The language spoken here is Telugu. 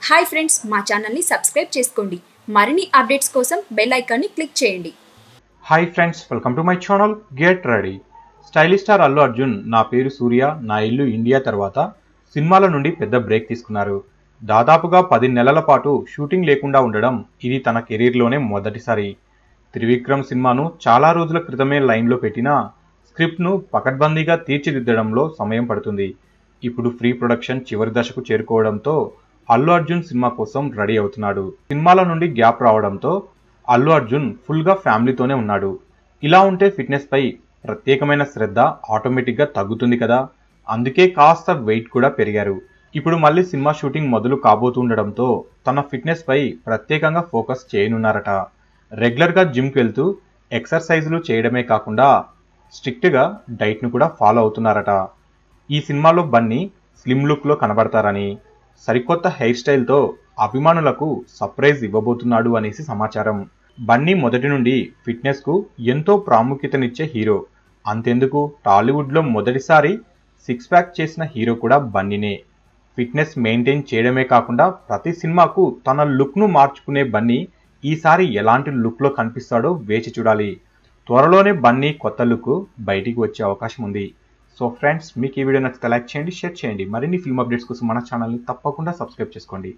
హాయ్ ఫ్రెండ్స్, మా ఛానల్ని సబ్స్క్రైబ్ చేసుకోండి. మరిన్ని అప్డేట్స్ కోసం బెల్ ఐకాన్ని క్లిక్ చేయండి. Hi friends, welcome to my channel. Get ready. Stylish star Allu Arjun నా పేరు సూర్య, నా ఇల్లు ఇండియా తర్వాత సినిమాల నుండి పెద్ద బ్రేక్ తీసుకున్నారు. దాదాపుగా 10 నెలల పాటు షూటింగ్ లేకుండా ఉండడం ఇది తన కెరీర్లోనే మొదటిసారి. త్రివిక్రమ్ సినిమాను చాలా రోజుల క్రితమే లైన్లో పెట్టినా స్క్రిప్ట్ను పకడ్బందీగా తీర్చిదిద్దడంలో సమయం పడుతుంది. ఇప్పుడు ప్రీ ప్రొడక్షన్ చివరి దశకు చేరుకోవడంతో అల్లు అర్జున్ సినిమా కోసం రెడీ అవుతున్నాడు. సినిమాల నుండి గ్యాప్ రావడంతో అల్లు అర్జున్ ఫుల్గా ఫ్యామిలీతోనే ఉన్నాడు. ఇలా ఉంటే ఫిట్నెస్ పై ప్రత్యేకమైన శ్రద్ధ ఆటోమేటిక్గా తగ్గుతుంది కదా. అందుకే కాస్త వెయిట్ కూడా పెరిగారు. ఇప్పుడు మళ్ళీ సినిమా షూటింగ్ మొదలు కాబోతుండడంతో తన ఫిట్నెస్ పై ప్రత్యేకంగా ఫోకస్ చేయనున్నారట. రెగ్యులర్గా జిమ్కి వెళ్తూ ఎక్సర్సైజులు చేయడమే కాకుండా స్ట్రిక్ట్గా డైట్ను కూడా ఫాలో అవుతున్నారట. ఈ సినిమాలో బన్నీ స్లిమ్ లుక్లో కనబడతారని, సరికొత్త హెయిర్ స్టైల్తో అభిమానులకు సర్ప్రైజ్ ఇవ్వబోతున్నాడు అనేసి సమాచారం. బన్నీ మొదటి నుండి ఫిట్నెస్కు ఎంతో ప్రాముఖ్యతనిచ్చే హీరో. అంతెందుకు, టాలీవుడ్లో మొదటిసారి 6 ప్యాక్ చేసిన హీరో కూడా బన్నీనే. ఫిట్నెస్ మెయింటైన్ చేయడమే కాకుండా ప్రతి సినిమాకు తన లుక్ను మార్చుకునే బన్నీ ఈసారి ఎలాంటి లుక్లో కనిపిస్తాడో వేచి చూడాలి. త్వరలోనే బన్నీ కొత్త లుక్ బయటికి వచ్చే అవకాశం ఉంది. సో ఫ్రెండ్స్, మీకు ఈ వీడియో నచ్చితే లైక్ చేయండి, షేర్ చేయండి. మరిన్ని ఫిల్మ్ అప్డేట్స్ కోసం మన ఛానల్ని తప్పకుండా సబ్స్క్రైబ్ చేసుకోండి.